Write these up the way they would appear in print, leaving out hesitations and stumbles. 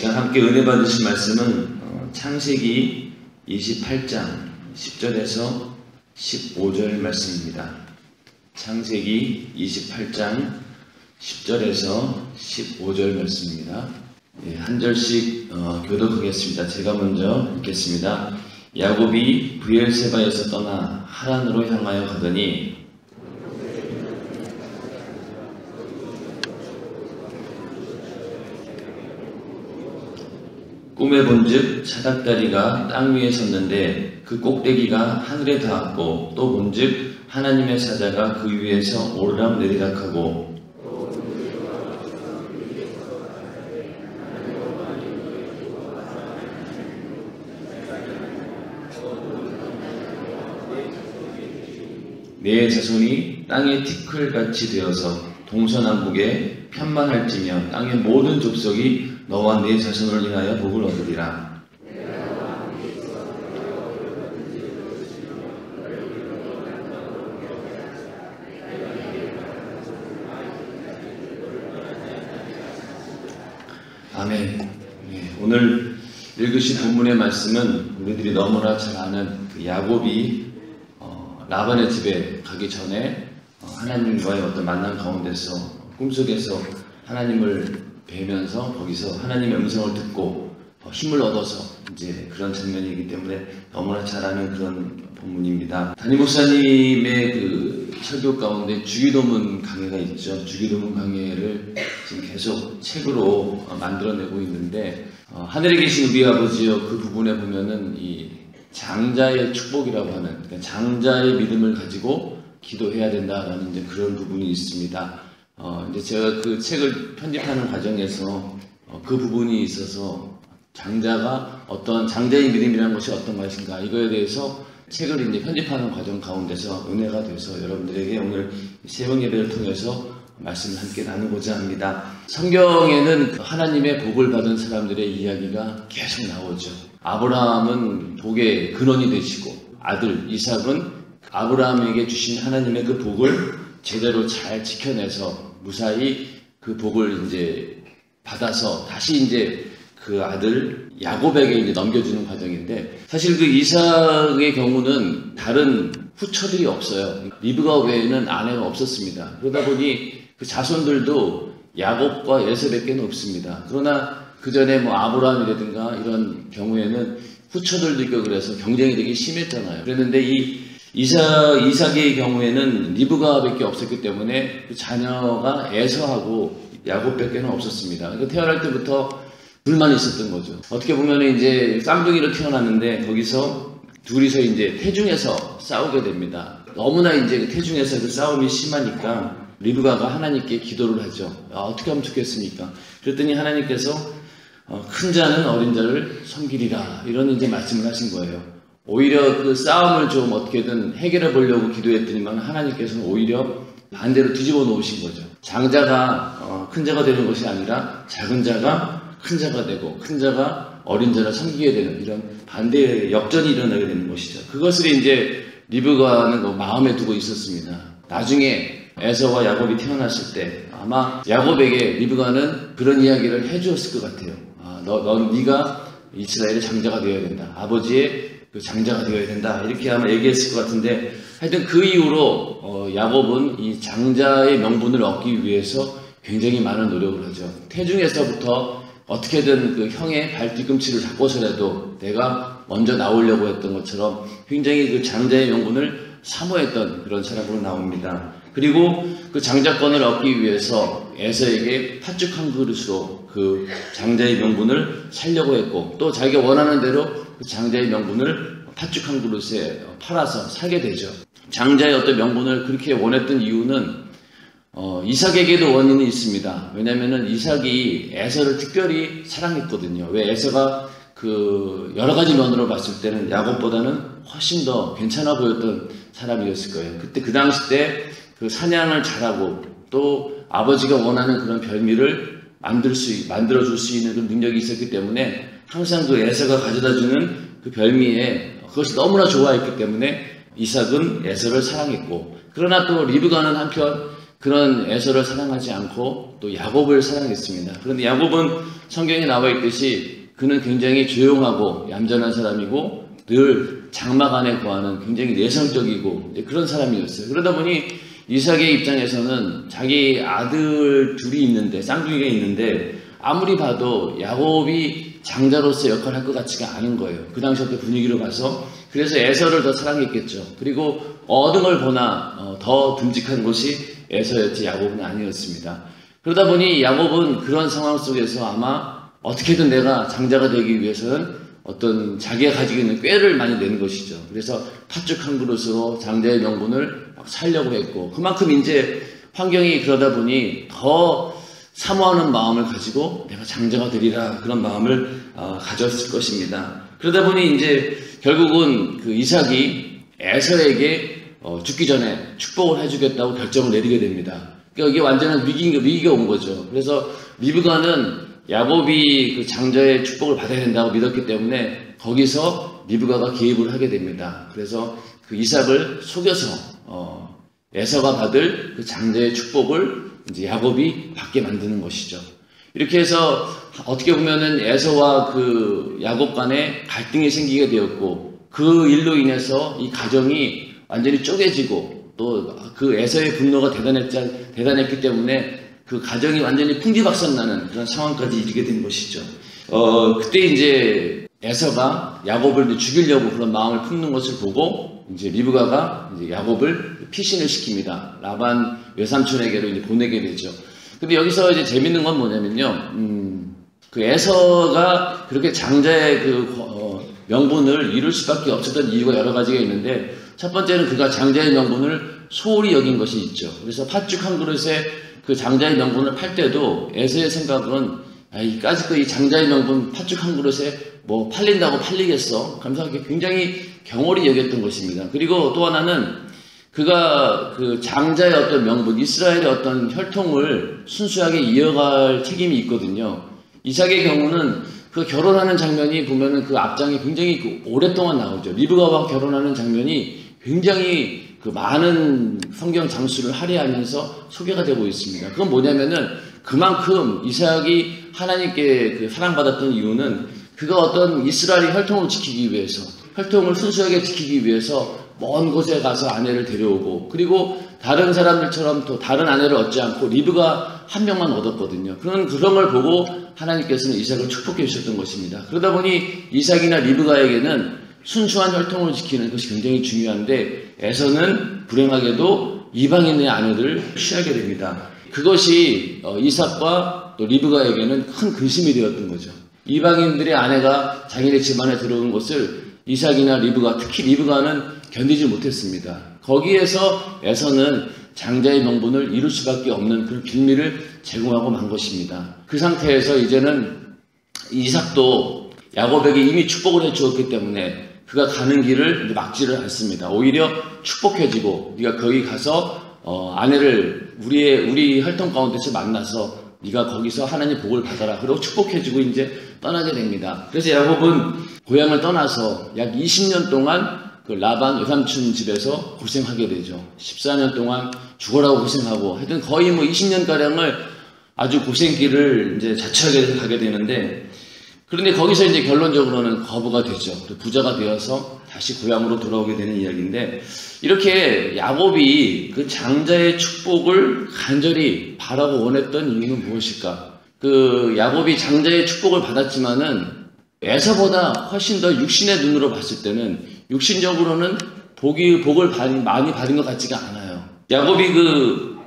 시간 함께 은혜 받으실 말씀은 창세기 28장 10절에서 15절 말씀입니다. 창세기 28장 10절에서 15절 말씀입니다. 한 절씩 교독하겠습니다. 제가 먼저 읽겠습니다. 야곱이 브엘세바에서 떠나 하란으로 향하여 가더니 꿈에 본즉 사닥다리가 땅 위에 섰는데 그 꼭대기가 하늘에 닿았고 또 본즉 하나님의 사자가 그 위에서 오르락 내리락 하고 내 자손이 땅의 티끌같이 되어서 동서남북에 편만할지며 땅의 모든 족속이 너와 네 자손을 인하여 복을 얻으리라. 아멘. 오늘 읽으신 본문의 말씀은 우리들이 너무나 잘 아는 그 야곱이 라반의 집에 가기 전에 하나님과의 어떤 만남 가운데서 꿈속에서 하나님을 뵈면서 거기서 하나님의 음성을 듣고 힘을 얻어서 이제 그런 장면이기 때문에 너무나 잘 아는 그런 본문입니다. 담임 목사님의 그 설교 가운데 주기도문 강해가 있죠. 주기도문 강해를 지금 계속 책으로 만들어내고 있는데 하늘에 계신 우리 아버지여 그 부분에 보면은 이 장자의 축복이라고 하는 그러니까 장자의 믿음을 가지고 기도해야 된다라는 이제 그런 부분이 있습니다. 이제 제가 그 책을 편집하는 과정에서 그 부분이 있어서 장자가 어떤 장자의 믿음이라는 것이 어떤 것인가 이거에 대해서 책을 이제 편집하는 과정 가운데서 은혜가 돼서 여러분들에게 오늘 새벽 예배를 통해서 말씀을 함께 나누고자 합니다. 성경에는 하나님의 복을 받은 사람들의 이야기가 계속 나오죠. 아브라함은 복의 근원이 되시고 아들 이삭은 아브라함에게 주신 하나님의 그 복을 제대로 잘 지켜내서 무사히 그 복을 이제 받아서 다시 이제 그 아들 야곱에게 이제 넘겨주는 과정인데 사실 그 이삭의 경우는 다른 후처들이 없어요. 리브가 외에는 아내가 없었습니다. 그러다 보니 그 자손들도 야곱과 에서밖에 없습니다. 그러나 그 전에 뭐 아브라함이라든가 이런 경우에는 후처들도 있고 그래서 경쟁이 되게 심했잖아요. 그랬는데 이 이삭의 경우에는 리브가밖에 없었기 때문에 그 자녀가 에서하고 야곱밖에 없었습니다. 그러니까 태어날 때부터 둘만 있었던 거죠. 어떻게 보면 이제 쌍둥이로 태어났는데 거기서 둘이서 이제 태중에서 싸우게 됩니다. 너무나 이제 태중에서 그 싸움이 심하니까 리브가가 하나님께 기도를 하죠. 어떻게 하면 좋겠습니까? 그랬더니 하나님께서 큰 자는 어린 자를 섬기리라 이런 이제 말씀을 하신 거예요. 오히려 그 싸움을 좀 어떻게든 해결해 보려고 기도했더니만 하나님께서는 오히려 반대로 뒤집어 놓으신 거죠. 장자가 큰 자가 되는 것이 아니라 작은 자가 큰 자가 되고 큰 자가 어린 자를 섬기게 되는 이런 반대의 역전이 일어나게 되는 것이죠. 그것을 이제 리브가는 마음에 두고 있었습니다. 나중에 에서와 야곱이 태어났을 때 아마 야곱에게 리브가는 그런 이야기를 해주었을 것 같아요. 네가 이스라엘의 장자가 되어야 된다. 아버지의 그 장자가 되어야 된다. 이렇게 아마 얘기했을 것 같은데 하여튼 그 이후로 야곱은 이 장자의 명분을 얻기 위해서 굉장히 많은 노력을 하죠. 태중에서부터 어떻게든 그 형의 발뒤꿈치를 잡고서라도 내가 먼저 나오려고 했던 것처럼 굉장히 그 장자의 명분을 사모했던 그런 사람으로 나옵니다. 그리고 그 장자권을 얻기 위해서 에서에게 팥죽 한 그릇으로 그 장자의 명분을 살려고 했고 또 자기가 원하는 대로 그 장자의 명분을 팥죽 한 그릇에 팔아서 살게 되죠. 장자의 어떤 명분을 그렇게 원했던 이유는 이삭에게도 원인이 있습니다. 왜냐하면 이삭이 에서를 특별히 사랑했거든요. 왜 에서가 그 여러 가지 면으로 봤을 때는 야곱보다는 훨씬 더 괜찮아 보였던 사람이었을 거예요. 그때 그 당시 때 그 사냥을 잘하고 또 아버지가 원하는 그런 별미를 만들어줄 수 있는 그런 능력이 있었기 때문에 항상 그 에서가 가져다주는 그 별미에 그것이 너무나 좋아했기 때문에 이삭은 에서를 사랑했고 그러나 또 리브가는 한편 그런 에서를 사랑하지 않고 또 야곱을 사랑했습니다. 그런데 야곱은 성경에 나와 있듯이 그는 굉장히 조용하고 얌전한 사람이고 늘 장막 안에 거하는 굉장히 내성적이고 그런 사람이었어요. 그러다 보니 이삭의 입장에서는 자기 아들 둘이 있는데, 쌍둥이가 있는데 아무리 봐도 야곱이 장자로서 역할을 할 것 같지가 않은 거예요. 그 당시 때 분위기로 봐서. 그래서 에서를 더 사랑했겠죠. 그리고 얻은 걸 보나 더 듬직한 것이 에서였지 야곱은 아니었습니다. 그러다 보니 야곱은 그런 상황 속에서 아마 어떻게든 내가 장자가 되기 위해서는 어떤 자기가 가지고 있는 꾀를 많이 낸 것이죠. 그래서 팥죽 한 그릇으로 장자의 명분을 막 살려고 했고, 그만큼 이제 환경이 그러다 보니 더 사모하는 마음을 가지고 내가 장자가 되리라 그런 마음을 가졌을 것입니다. 그러다 보니 이제 결국은 그 이삭이 에서에게 죽기 전에 축복을 해주겠다고 결정을 내리게 됩니다. 그러니까 이게 완전한 위기가 온 거죠. 그래서 리브가는 야곱이 그 장자의 축복을 받아야 된다고 믿었기 때문에 거기서 리브가가 개입을 하게 됩니다. 그래서 그 이삭을 속여서 에서가 받을 그 장자의 축복을 이제 야곱이 받게 만드는 것이죠. 이렇게 해서 어떻게 보면은 에서와 그 야곱 간에 갈등이 생기게 되었고, 그 일로 인해서 이 가정이 완전히 쪼개지고 또 그 에서의 분노가 대단했기 때문에 그 가정이 완전히 풍지박산나는 그런 상황까지 이르게 된 것이죠. 그때 이제 에서가 야곱을 죽이려고 그런 마음을 품는 것을 보고 이제 리브가가 이제 야곱을 피신을 시킵니다. 라반 외삼촌에게로 이제 보내게 되죠. 근데 여기서 이제 재밌는 건 뭐냐면요. 그 에서가 그렇게 장자의 명분을 이룰 수밖에 없었던 이유가 여러 가지가 있는데, 첫 번째는 그가 장자의 명분을 소홀히 여긴 것이 있죠. 그래서 팥죽 한 그릇에 그 장자의 명분을 팔 때도 에서의 생각은 이까짓 이 장자의 명분 팥죽 한 그릇에 뭐 팔린다고 팔리겠어? 그러면서 굉장히 경홀히 여겼던 것입니다. 그리고 또 하나는 그가 그 장자의 어떤 명분, 이스라엘의 어떤 혈통을 순수하게 이어갈 책임이 있거든요. 이삭의 경우는 그 결혼하는 장면이 보면은 그 앞장이 굉장히 오랫동안 나오죠. 리브가와 결혼하는 장면이 굉장히 그 많은 성경 장수를 할애하면서 소개가 되고 있습니다. 그건 뭐냐면은 그만큼 이삭이 하나님께 그 사랑받았던 이유는 그가 어떤 이스라엘의 혈통을 지키기 위해서, 혈통을 순수하게 지키기 위해서 먼 곳에 가서 아내를 데려오고, 그리고 다른 사람들처럼 또 다른 아내를 얻지 않고 리브가 한 명만 얻었거든요. 그런 걸 보고 하나님께서는 이삭을 축복해 주셨던 것입니다. 그러다 보니 이삭이나 리브가에게는 순수한 혈통을 지키는 것이 굉장히 중요한데, 에서는 불행하게도 이방인의 아내를 취하게 됩니다. 그것이 이삭과 또 리브가에게는 큰 근심이 되었던 거죠. 이방인들의 아내가 자기네 집안에 들어온 것을 이삭이나 리브가, 특히 리브가는 견디지 못했습니다. 거기에서 에서는 장자의 명분을 이룰 수밖에 없는 그런 빌미를 제공하고 만 것입니다. 그 상태에서 이제는 이삭도 야곱에게 이미 축복을 해주었기 때문에 그가 가는 길을 막지를 않습니다. 오히려 축복해지고, 네가 거기 가서 아내를 우리 혈통 가운데서 만나서 네가 거기서 하나님 복을 받아라. 그리고 축복해주고 이제 떠나게 됩니다. 그래서 야곱은 고향을 떠나서 약 20년 동안 그 라반 외삼촌 집에서 고생하게 되죠. 14년 동안 죽어라고 고생하고, 하여튼 거의 뭐 20년가량을 아주 고생길을 이제 자처하게 가게 되는데, 그런데 거기서 이제 결론적으로는 거부가 되죠. 부자가 되어서 다시 고향으로 돌아오게 되는 이야기인데, 이렇게 야곱이 그 장자의 축복을 간절히 바라고 원했던 이유는 무엇일까? 그 야곱이 장자의 축복을 받았지만은 에서보다 훨씬 더 육신의 눈으로 봤을 때는 육신적으로는 복을 많이 받은 것 같지가 않아요. 야곱이 그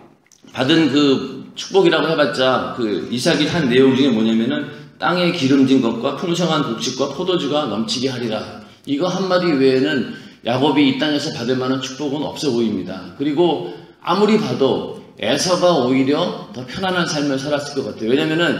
받은 그 축복이라고 해봤자 그 이삭이 한 내용 중에 뭐냐면은 땅에 기름진 것과 풍성한 곡식과 포도주가 넘치게 하리라. 이거 한마디 외에는 야곱이 이 땅에서 받을 만한 축복은 없어 보입니다. 그리고 아무리 봐도 에서가 오히려 더 편안한 삶을 살았을 것 같아요. 왜냐면은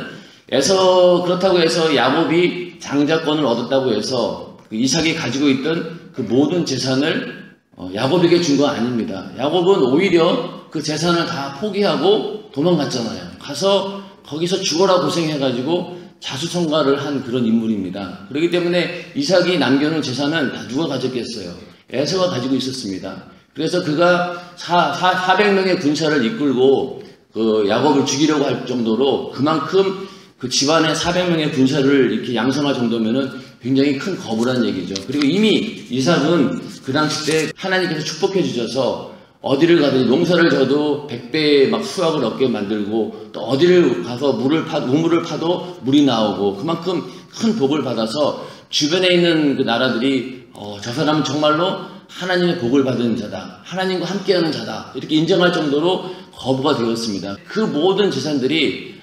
그렇다고 해서 야곱이 장자권을 얻었다고 해서 그 이삭이 가지고 있던 그 모든 재산을 야곱에게 준 건 아닙니다. 야곱은 오히려 그 재산을 다 포기하고 도망갔잖아요. 가서 거기서 죽어라 고생해가지고 자수성가를 한 그런 인물입니다. 그렇기 때문에 이삭이 남겨놓은 재산은 다 누가 가졌겠어요? 에서가 가지고 있었습니다. 그래서 그가 400명의 군사를 이끌고 그 야곱을 죽이려고 할 정도로 그만큼 그 집안에 400명의 군사를 이렇게 양성할 정도면은 굉장히 큰 거부란 얘기죠. 그리고 이미 이삭은 그 당시 때 하나님께서 축복해 주셔서 어디를 가든지 농사를 져도 100배의 막 수확을 얻게 만들고 또 어디를 가서 우물을 파도 물이 나오고 그만큼 큰 복을 받아서 주변에 있는 그 나라들이 저 사람은 정말로 하나님의 복을 받은 자다. 하나님과 함께하는 자다. 이렇게 인정할 정도로 거부가 되었습니다. 그 모든 재산들이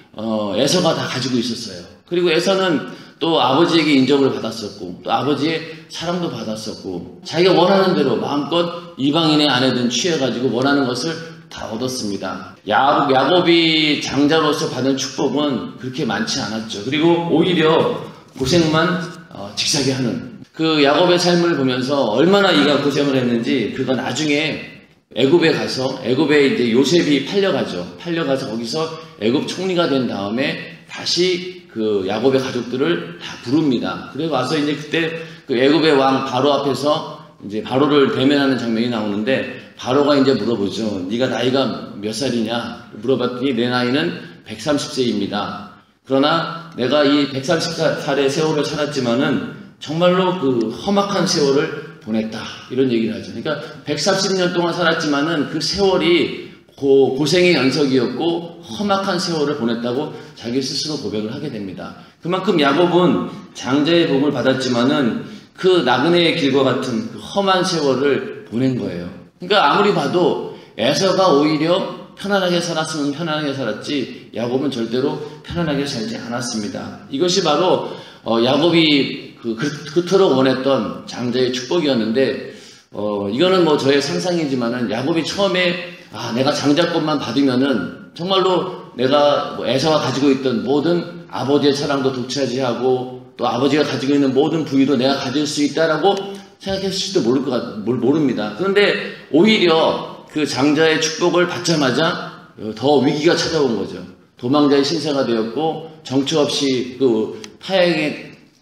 에서가 다 가지고 있었어요. 그리고 에서는 또 아버지에게 인정을 받았었고 또 아버지의 사랑도 받았었고 자기가 원하는 대로 마음껏 이방인의 아내든 취해가지고 원하는 것을 다 얻었습니다. 야곱이 장자로서 받은 축복은 그렇게 많지 않았죠. 그리고 오히려 고생만 직사게 하는 그 야곱의 삶을 보면서 얼마나 이가 고생을 했는지 그가 나중에 애굽에 가서 애굽에 이제 요셉이 팔려가서 거기서 애굽 총리가 된 다음에 다시 그 야곱의 가족들을 다 부릅니다. 그래 와서 이제 그때 그 애굽의 왕 바로 앞에서 이제 바로를 대면하는 장면이 나오는데 바로가 이제 물어보죠. 네가 나이가 몇 살이냐? 물어봤더니 내 나이는 130세입니다. 그러나 내가 이 130살의 세월을 살았지만은 정말로 그 험악한 세월을 보냈다. 이런 얘기를 하죠. 그러니까 130년 동안 살았지만은 그 세월이 고생의 연속이었고 험악한 세월을 보냈다고 자기 스스로 고백을 하게 됩니다. 그만큼 야곱은 장자의 복을 받았지만은 그 나그네의 길과 같은 그 험한 세월을 보낸 거예요. 그러니까 아무리 봐도 에서가 오히려 편안하게 살았으면 편안하게 살았지 야곱은 절대로 편안하게 살지 않았습니다. 이것이 바로 야곱이 그토록 원했던 장자의 축복이었는데 이거는 뭐 저의 상상이지만은 야곱이 처음에 내가 장자권만 받으면은 정말로 내가 에서가 가지고 있던 모든 아버지의 사랑도 독차지하고 또 아버지가 가지고 있는 모든 부위도 내가 가질 수 있다라고 생각했을지도 모릅니다. 그런데 오히려 그 장자의 축복을 받자마자 더 위기가 찾아온 거죠. 도망자의 신세가 되었고 정처 없이 그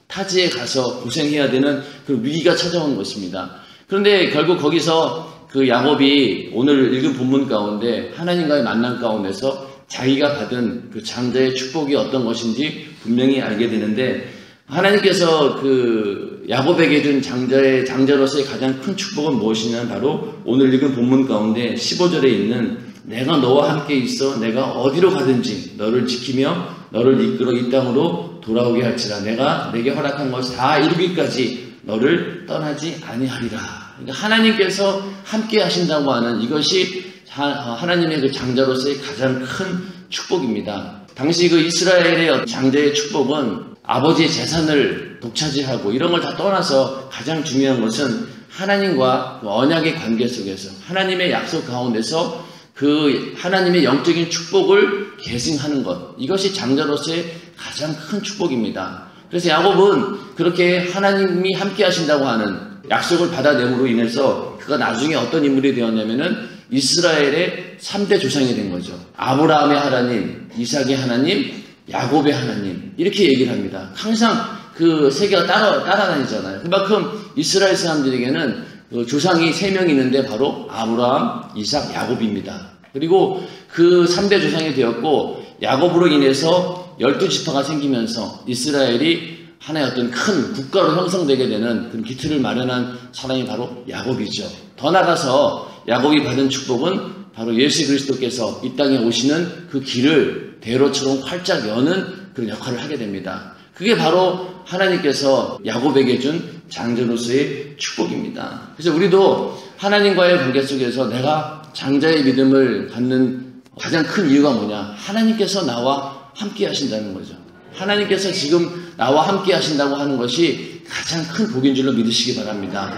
타지에 가서 고생해야 되는 그 위기가 찾아온 것입니다. 그런데 결국 거기서 그 야곱이 오늘 읽은 본문 가운데 하나님과의 만남 가운데서 자기가 받은 그 장자의 축복이 어떤 것인지 분명히 알게 되는데 하나님께서 그 야곱에게 준 장자로서의 가장 큰 축복은 무엇이냐면 바로 오늘 읽은 본문 가운데 15절에 있는 내가 너와 함께 있어 내가 어디로 가든지 너를 지키며 너를 이끌어 이 땅으로 돌아오게 할지라 내가 내게 허락한 것을 다 이루기까지 너를 떠나지 아니하리라. 그러니까 하나님께서 함께 하신다고 하는 이것이 하나님의 그 장자로서의 가장 큰 축복입니다. 당시 그 이스라엘의 장자의 축복은 아버지의 재산을 독차지하고 이런 걸 다 떠나서 가장 중요한 것은 하나님과 그 언약의 관계 속에서 하나님의 약속 가운데서 그 하나님의 영적인 축복을 계승하는 것, 이것이 장자로서의 가장 큰 축복입니다. 그래서 야곱은 그렇게 하나님이 함께 하신다고 하는 약속을 받아내므로 인해서 그가 나중에 어떤 인물이 되었냐면은 이스라엘의 3대 조상이 된 거죠. 아브라함의 하나님, 이삭의 하나님, 야곱의 하나님, 이렇게 얘기를 합니다. 항상 그 세 개가 따라다니잖아요. 그만큼 이스라엘 사람들에게는 그 조상이 3명이 있는데 바로 아브라함, 이삭, 야곱입니다. 그리고 그 3대 조상이 되었고 야곱으로 인해서 12지파가 생기면서 이스라엘이 하나의 어떤 큰 국가로 형성되게 되는 그런 기틀을 마련한 사람이 바로 야곱이죠. 더 나아가서 야곱이 받은 축복은 바로 예수 그리스도께서 이 땅에 오시는 그 길을 대로처럼 활짝 여는 그런 역할을 하게 됩니다. 그게 바로 하나님께서 야곱에게 준 장자로서의 축복입니다. 그래서 우리도 하나님과의 관계 속에서 내가 장자의 믿음을 갖는 가장 큰 이유가 뭐냐? 하나님께서 나와 함께 하신다는 거죠. 하나님께서 지금 나와 함께 하신다고 하는 것이 가장 큰 복인 줄로 믿으시기 바랍니다.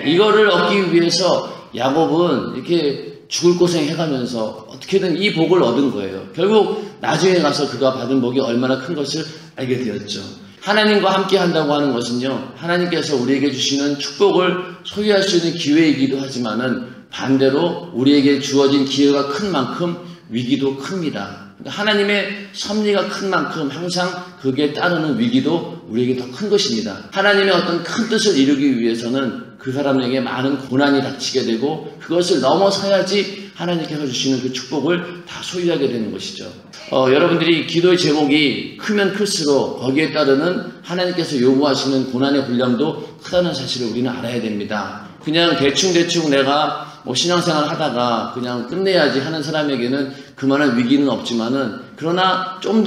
이거를 얻기 위해서 야곱은 이렇게 죽을 고생 해가면서 어떻게든 이 복을 얻은 거예요. 결국 나중에 가서 그가 받은 복이 얼마나 큰 것을 알게 되었죠. 하나님과 함께 한다고 하는 것은요, 하나님께서 우리에게 주시는 축복을 소유할 수 있는 기회이기도 하지만은 반대로 우리에게 주어진 기회가 큰 만큼 위기도 큽니다. 하나님의 섭리가 큰 만큼 항상 거기에 따르는 위기도 우리에게 더 큰 것입니다. 하나님의 어떤 큰 뜻을 이루기 위해서는 그 사람에게 많은 고난이 닥치게 되고 그것을 넘어서야지 하나님께서 주시는 그 축복을 다 소유하게 되는 것이죠. 여러분들이 기도의 제목이 크면 클수록 거기에 따르는 하나님께서 요구하시는 고난의 분량도 크다는 사실을 우리는 알아야 됩니다. 그냥 대충 내가 신앙생활 하다가 그냥 끝내야지 하는 사람에게는 그만한 위기는 없지만은, 그러나 좀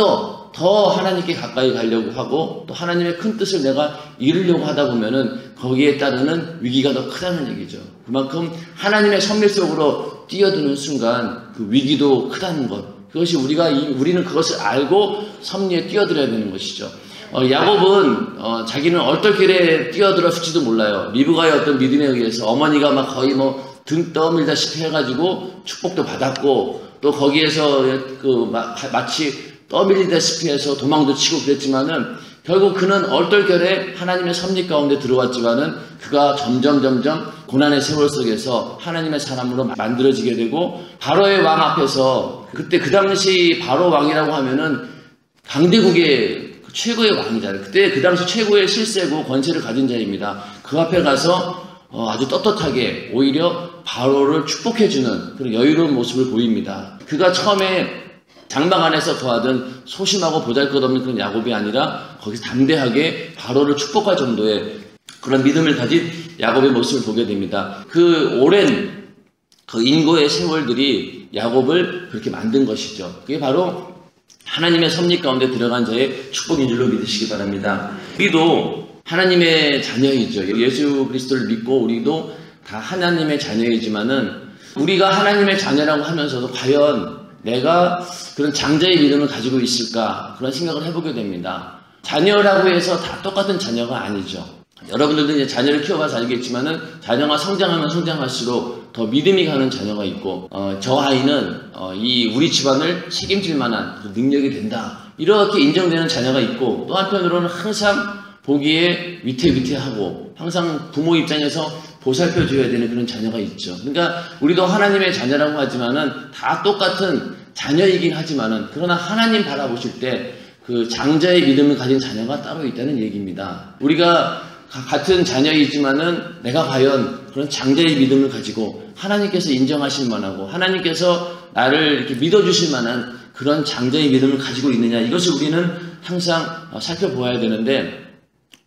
더 하나님께 가까이 가려고 하고 또 하나님의 큰 뜻을 내가 이루려고 하다 보면은 거기에 따르는 위기가 더 크다는 얘기죠. 그만큼 하나님의 섭리 속으로 뛰어드는 순간 그 위기도 크다는 것, 그것이 우리는 그것을 알고 섭리에 뛰어들어야 되는 것이죠. 야곱은 자기는 얼떨결에 뛰어들었을지도 몰라요. 리브가의 어떤 믿음에 의해서 어머니가 막 거의 등 떠밀다시피 해가지고 축복도 받았고, 또 거기에서 마치 떠밀리다시피 해서 도망도 치고 그랬지만은, 결국 그는 얼떨결에 하나님의 섭리 가운데 들어왔지만은 그가 점점 고난의 세월 속에서 하나님의 사람으로 만들어지게 되고, 바로의 왕 앞에서, 그때 그 당시 바로 왕이라고 하면은 강대국의 최고의 왕이잖아요. 그때 그 당시 최고의 실세고 권세를 가진 자입니다. 그 앞에 가서 아주 떳떳하게 오히려 바로를 축복해주는 그런 여유로운 모습을 보입니다. 그가 처음에 장막 안에서 거하던 소심하고 보잘것없는 그런 야곱이 아니라 거기서 담대하게 바로를 축복할 정도의 그런 믿음을 가진 야곱의 모습을 보게 됩니다. 그 오랜 그 인고의 세월들이 야곱을 그렇게 만든 것이죠. 그게 바로 하나님의 섭리 가운데 들어간 자의 축복인 줄로 믿으시기 바랍니다. 우리도 하나님의 자녀이죠. 예수 그리스도를 믿고 우리도 다 하나님의 자녀이지만은, 우리가 하나님의 자녀라고 하면서도 과연 내가 그런 장자의 믿음을 가지고 있을까, 그런 생각을 해보게 됩니다. 자녀라고 해서 다 똑같은 자녀가 아니죠. 여러분들도 이제 자녀를 키워봐서 알겠지만은 자녀가 성장하면 성장할수록 더 믿음이 가는 자녀가 있고, 저 아이는 우리 집안을 책임질 만한 그 능력이 된다, 이렇게 인정되는 자녀가 있고, 또 한편으로는 항상 보기에 위태위태하고 항상 부모 입장에서 보살펴줘야 되는 그런 자녀가 있죠. 그러니까 우리도 하나님의 자녀라고 하지만은 다 똑같은 자녀이긴 하지만은, 그러나 하나님 바라보실 때 그 장자의 믿음을 가진 자녀가 따로 있다는 얘기입니다. 우리가 같은 자녀이지만은 내가 과연 그런 장자의 믿음을 가지고 하나님께서 인정하실 만하고 하나님께서 나를 이렇게 믿어주실 만한 그런 장자의 믿음을 가지고 있느냐, 이것을 우리는 항상 살펴보아야 되는데,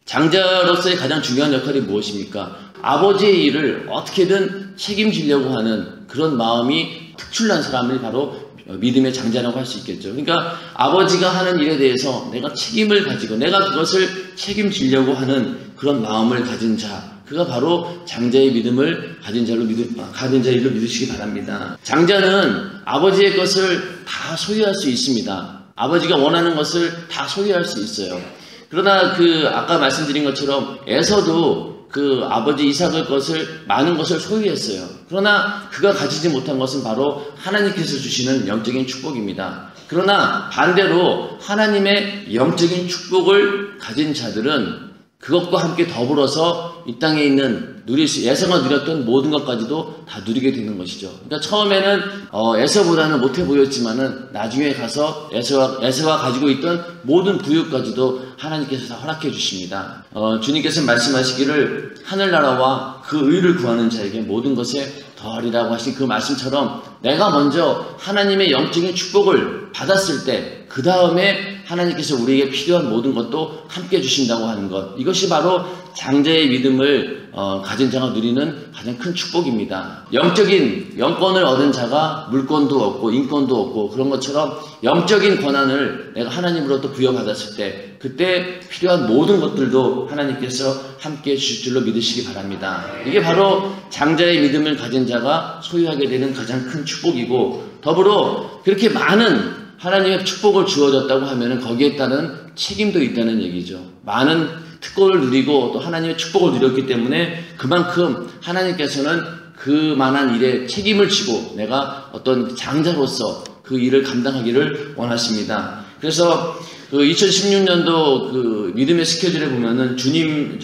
장자로서의 가장 중요한 역할이 무엇입니까? 아버지의 일을 어떻게든 책임지려고 하는 그런 마음이 특출난 사람이 바로 믿음의 장자라고 할 수 있겠죠. 그러니까 아버지가 하는 일에 대해서 내가 책임을 가지고 내가 그것을 책임지려고 하는 그런 마음을 가진 자, 그가 바로 장자의 믿음을 가진 자로 믿으시기 바랍니다. 장자는 아버지의 것을 다 소유할 수 있습니다. 아버지가 원하는 것을 다 소유할 수 있어요. 그러나 아까 말씀드린 것처럼 에서도 그 아버지 이삭의 많은 것을 소유했어요. 그러나 그가 가지지 못한 것은 바로 하나님께서 주시는 영적인 축복입니다. 그러나 반대로 하나님의 영적인 축복을 가진 자들은 그것과 함께 더불어서 이 땅에 있는 에서가 누렸던 모든 것까지도 다 누리게 되는 것이죠. 그러니까 처음에는 에서보다는 못해 보였지만은 나중에 가서 에서가 가지고 있던 모든 부유까지도 하나님께서 다 허락해 주십니다. 주님께서 말씀하시기를 하늘나라와 그 의를 구하는 자에게 모든 것에 더하리라고 하신 그 말씀처럼, 내가 먼저 하나님의 영적인 축복을 받았을 때 그 다음에 하나님께서 우리에게 필요한 모든 것도 함께 주신다고 하는 것, 이것이 바로 장자의 믿음을 가진 자가 누리는 가장 큰 축복입니다. 영적인 영권을 얻은 자가 물권도 얻고 인권도 얻고, 그런 것처럼 영적인 권한을 내가 하나님으로부터 부여받았을 때 그때 필요한 모든 것들도 하나님께서 함께 주실 줄로 믿으시기 바랍니다. 이게 바로 장자의 믿음을 가진 자가 소유하게 되는 가장 큰 축복이고, 더불어 그렇게 많은 하나님의 축복을 주어졌다고 하면 거기에 따른 책임도 있다는 얘기죠. 많은 특권을 누리고 또 하나님의 축복을 누렸기 때문에 그만큼 하나님께서는 그만한 일에 책임을 지고 내가 어떤 장자로서 그 일을 감당하기를 원하십니다. 그래서 2016년도 믿음의 스케줄에 보면은 주인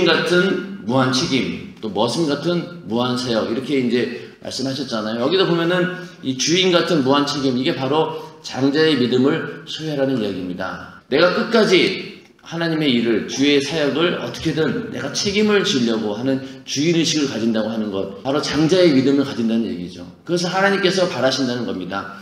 같은 무한 책임, 또 머슴 같은 무한 사역, 이렇게 이제 말씀하셨잖아요. 여기도 보면은 이 주인 같은 무한 책임, 이게 바로 장자의 믿음을 소유하라는 이야기입니다. 내가 끝까지 하나님의 일을, 주의 사역을 어떻게든 내가 책임을 지려고 하는 주인의식을 가진다고 하는 것, 바로 장자의 믿음을 가진다는 얘기죠. 그것을 하나님께서 바라신다는 겁니다.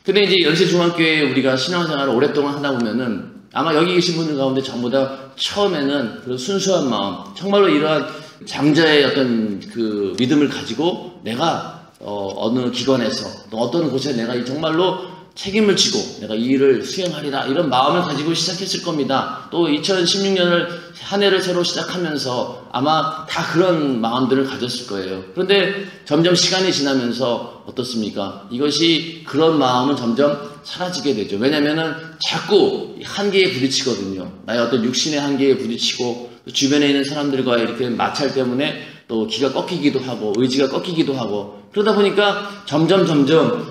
근데 이제 연세중앙교회에 우리가 신앙생활을 오랫동안 하다 보면은 아마 여기 계신 분들 가운데 전부 다 처음에는 그런 순수한 마음, 정말로 이러한 장자의 어떤 그 믿음을 가지고 내가 어느 기관에서 또 어떤 곳에 내가 정말로 책임을 지고 내가 이 일을 수행하리라 이런 마음을 가지고 시작했을 겁니다. 또 2016년을 한 해를 새로 시작하면서 아마 다 그런 마음들을 가졌을 거예요. 그런데 점점 시간이 지나면서 어떻습니까? 이것이 그런 마음은 점점 사라지게 되죠. 왜냐면은 자꾸 한계에 부딪히거든요. 나의 어떤 육신의 한계에 부딪히고 주변에 있는 사람들과 이렇게 마찰 때문에 또 기가 꺾이기도 하고 의지가 꺾이기도 하고 그러다 보니까 점점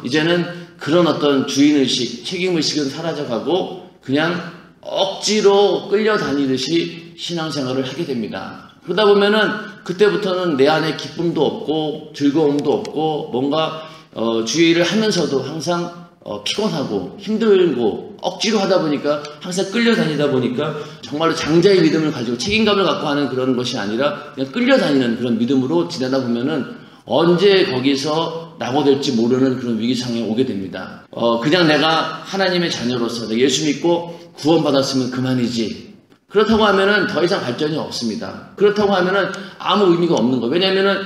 이제는 그런 어떤 주인의식, 책임의식은 사라져가고 그냥 억지로 끌려다니듯이 신앙생활을 하게 됩니다. 그러다 보면은 그때부터는 내 안에 기쁨도 없고 즐거움도 없고 뭔가 주의 일을 하면서도 항상 피곤하고 힘들고 억지로 하다 보니까 항상 끌려다니다 보니까 정말로 장자의 믿음을 가지고 책임감을 갖고 하는 그런 것이 아니라 그냥 끌려다니는 그런 믿음으로 지내다 보면은 언제 거기서 낙오될지 모르는 그런 위기상에 오게 됩니다. 그냥 내가 하나님의 자녀로서 예수 믿고 구원받았으면 그만이지. 그렇다고 하면은 더 이상 발전이 없습니다. 그렇다고 하면은 아무 의미가 없는 거예요. 왜냐하면은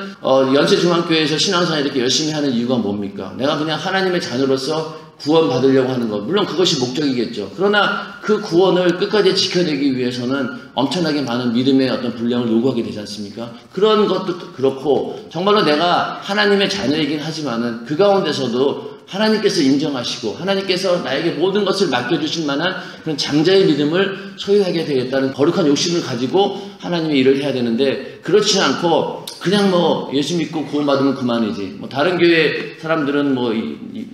연세중앙교회에서 신앙생활 이렇게 열심히 하는 이유가 뭡니까? 내가 그냥 하나님의 자녀로서 구원받으려고 하는 것. 물론 그것이 목적이겠죠. 그러나 그 구원을 끝까지 지켜내기 위해서는 엄청나게 많은 믿음의 어떤 분량을 요구하게 되지 않습니까? 그런 것도 그렇고 정말로 내가 하나님의 자녀이긴 하지만은 그 가운데서도 하나님께서 인정하시고 하나님께서 나에게 모든 것을 맡겨주실 만한 그런 장자의 믿음을 소유하게 되겠다는 거룩한 욕심을 가지고 하나님의 일을 해야 되는데 그렇지 않고 그냥 예수 믿고 구원받으면 그만이지. 다른 교회 사람들은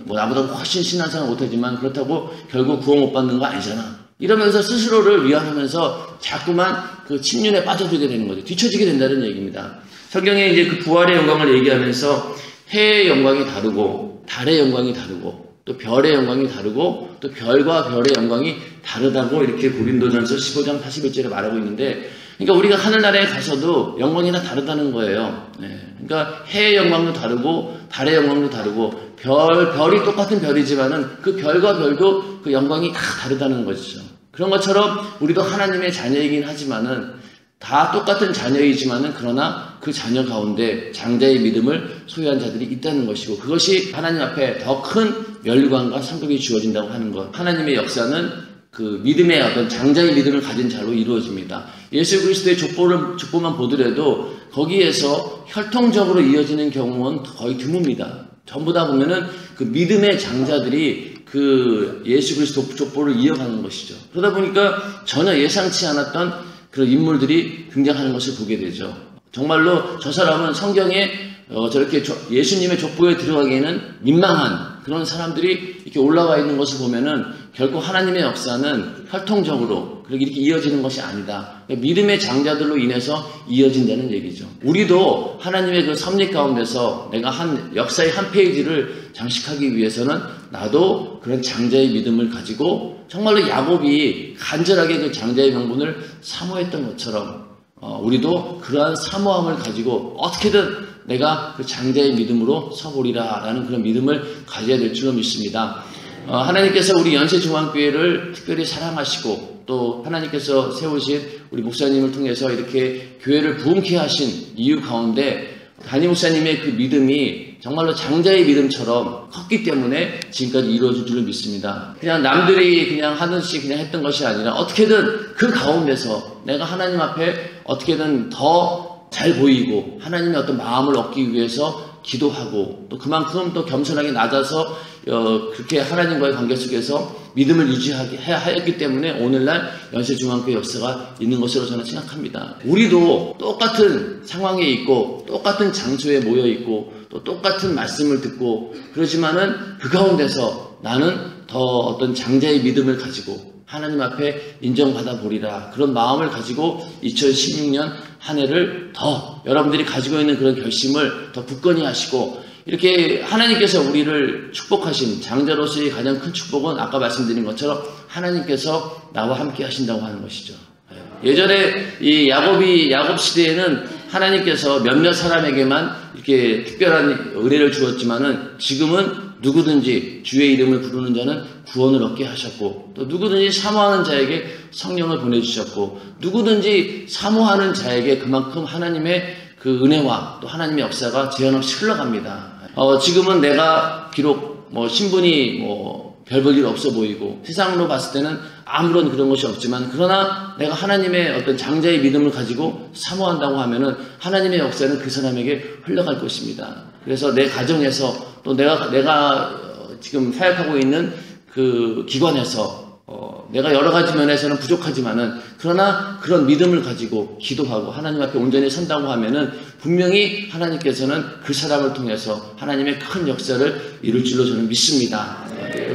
나보다 훨씬 신앙생활 못하지만 그렇다고 결국 구원 못 받는 거 아니잖아. 이러면서 스스로를 위안하면서 자꾸만 그 침륜에 빠져들게 되는 거죠. 뒤처지게 된다는 얘기입니다. 성경에 이제 그 부활의 영광을 얘기하면서 해의 영광이 다르고 달의 영광이 다르고 또 별의 영광이 다르고 또 별과 별의 영광이 다르다고 이렇게 고린도전서 15장 41절에 말하고 있는데 그러니까 우리가 하늘나라에 가서도 영광이 다 다르다는 거예요. 그러니까 해의 영광도 다르고 달의 영광도 다르고 별이 똑같은 별이지만은 그 별과 별도 그 영광이 다 다르다는 것이죠. 그런 것처럼 우리도 하나님의 자녀이긴 하지만은 다 똑같은 자녀이지만은 그러나 그 자녀 가운데 장자의 믿음을 소유한 자들이 있다는 것이고 그것이 하나님 앞에 더 큰 멸관과 상급이 주어진다고 하는 것. 하나님의 역사는 그 믿음의 어떤 장자의 믿음을 가진 자로 이루어집니다. 예수 그리스도의 족보만 보더라도 거기에서 혈통적으로 이어지는 경우는 거의 드뭅니다. 전부 다 보면은 그 믿음의 장자들이 그 예수 그리스도 족보를 이어가는 것이죠. 그러다 보니까 전혀 예상치 않았던 그런 인물들이 등장하는 것을 보게 되죠. 정말로 저 사람은 성경에 저렇게 예수님의 족보에 들어가기에는 민망한 그런 사람들이 이렇게 올라와 있는 것을 보면은 결코 하나님의 역사는 혈통적으로 그렇게 이렇게 이어지는 것이 아니다. 믿음의 장자들로 인해서 이어진다는 얘기죠. 우리도 하나님의 그 섭리 가운데서 내가 역사의 한 페이지를 장식하기 위해서는 나도 그런 장자의 믿음을 가지고 정말로 야곱이 간절하게 그 장자의 명분을 사모했던 것처럼 우리도 그러한 사모함을 가지고 어떻게든 내가 그 장자의 믿음으로 서보리라 라는 그런 믿음을 가져야 될 줄로 믿습니다. 하나님께서 우리 연세중앙교회를 특별히 사랑하시고 또 하나님께서 세우신 우리 목사님을 통해서 이렇게 교회를 부흥케 하신 이유 가운데 담임 목사님의 그 믿음이 정말로 장자의 믿음처럼 컸기 때문에 지금까지 이루어질 줄로 믿습니다. 그냥 남들이 그냥 하듯이 그냥 했던 것이 아니라 어떻게든 그 가운데서 내가 하나님 앞에 어떻게든 더 잘 보이고 하나님의 어떤 마음을 얻기 위해서 기도하고 또 그만큼 또 겸손하게 낮아서 그렇게 하나님과의 관계 속에서 믿음을 유지하게 하였기 때문에 오늘날 연세중앙교회 역사가 있는 것으로 저는 생각합니다. 우리도 똑같은 상황에 있고 똑같은 장소에 모여 있고 또 똑같은 말씀을 듣고 그러지만은 그 가운데서 나는 더 어떤 장자의 믿음을 가지고 하나님 앞에 인정받아 보리라 그런 마음을 가지고 2016년 한 해를 더 여러분들이 가지고 있는 그런 결심을 더 굳건히 하시고 이렇게 하나님께서 우리를 축복하신 장자로서의 가장 큰 축복은 아까 말씀드린 것처럼 하나님께서 나와 함께 하신다고 하는 것이죠. 예전에 이 야곱 시대에는 하나님께서 몇몇 사람에게만 이렇게 특별한 의뢰를 주었지만은 지금은 누구든지 주의 이름을 부르는 자는 구원을 얻게 하셨고, 또 누구든지 사모하는 자에게 성령을 보내주셨고, 누구든지 사모하는 자에게 그만큼 하나님의 그 은혜와 또 하나님의 역사가 제한없이 흘러갑니다. 지금은 내가 비록 신분이 별 볼 일 없어 보이고 세상으로 봤을 때는 아무런 그런 것이 없지만, 그러나 내가 하나님의 어떤 장자의 믿음을 가지고 사모한다고 하면은 하나님의 역사는 그 사람에게 흘러갈 것입니다. 그래서 내 가정에서 또 내가 지금 사역하고 있는 그 기관에서 내가 여러 가지 면에서는 부족하지만은, 그러나 그런 믿음을 가지고 기도하고 하나님 앞에 온전히 선다고 하면은 분명히 하나님께서는 그 사람을 통해서 하나님의 큰 역사를 이룰 줄로 저는 믿습니다.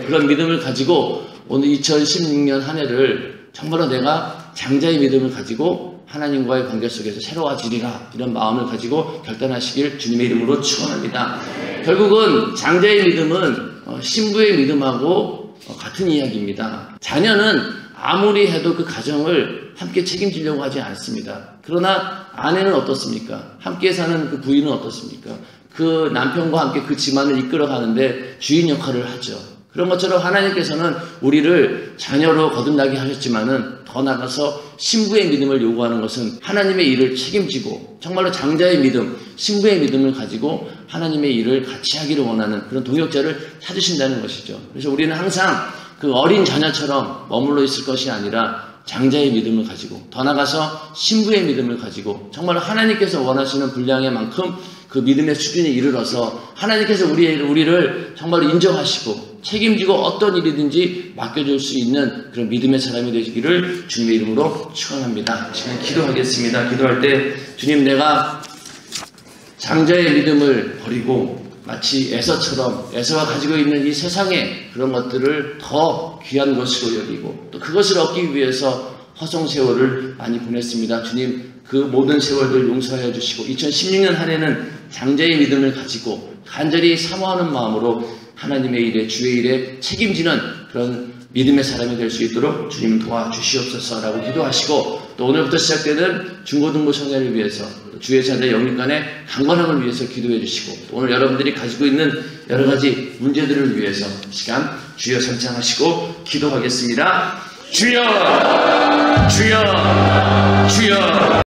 그런 믿음을 가지고 오늘 2016년 한 해를 정말로 내가 장자의 믿음을 가지고 하나님과의 관계 속에서 새로워지리라, 이런 마음을 가지고 결단하시길 주님의 이름으로 축원합니다. 결국은 장자의 믿음은 신부의 믿음하고 같은 이야기입니다. 자녀는 아무리 해도 그 가정을 함께 책임지려고 하지 않습니다. 그러나 아내는 어떻습니까? 함께 사는 그 부인은 어떻습니까? 그 남편과 함께 그 집안을 이끌어가는데 주인 역할을 하죠. 그런 것처럼 하나님께서는 우리를 자녀로 거듭나게 하셨지만은 더 나아가서 신부의 믿음을 요구하는 것은 하나님의 일을 책임지고 정말로 장자의 믿음, 신부의 믿음을 가지고 하나님의 일을 같이 하기를 원하는 그런 동역자를 찾으신다는 것이죠. 그래서 우리는 항상 그 어린 자녀처럼 머물러 있을 것이 아니라 장자의 믿음을 가지고, 더 나아가서 신부의 믿음을 가지고 정말 하나님께서 원하시는 분량의 만큼 그 믿음의 수준에 이르러서 하나님께서 우리를 정말로 인정하시고 책임지고 어떤 일이든지 맡겨줄 수 있는 그런 믿음의 사람이 되시기를 주님의 이름으로 축원합니다. 지금 기도하겠습니다. 기도할 때 주님, 내가 장자의 믿음을 버리고 마치 에서가 가지고 있는 이 세상의 그런 것들을 더 귀한 것으로 여기고 또 그것을 얻기 위해서 허송 세월을 많이 보냈습니다. 주님, 그 모든 세월들 용서해 주시고 2016년 한 해는 장자의 믿음을 가지고 간절히 사모하는 마음으로 하나님의 일에, 주의 일에 책임지는 그런 믿음의 사람이 될 수 있도록 주님 도와주시옵소서라고 기도하시고, 또 오늘부터 시작되는 중고등부 청년을 위해서, 주의 자녀 영육간의 강건함을 위해서 기도해 주시고, 또 오늘 여러분들이 가지고 있는 여러 가지 문제들을 위해서 시간 주여 선창하시고 기도하겠습니다. 주여, 주여, 주여.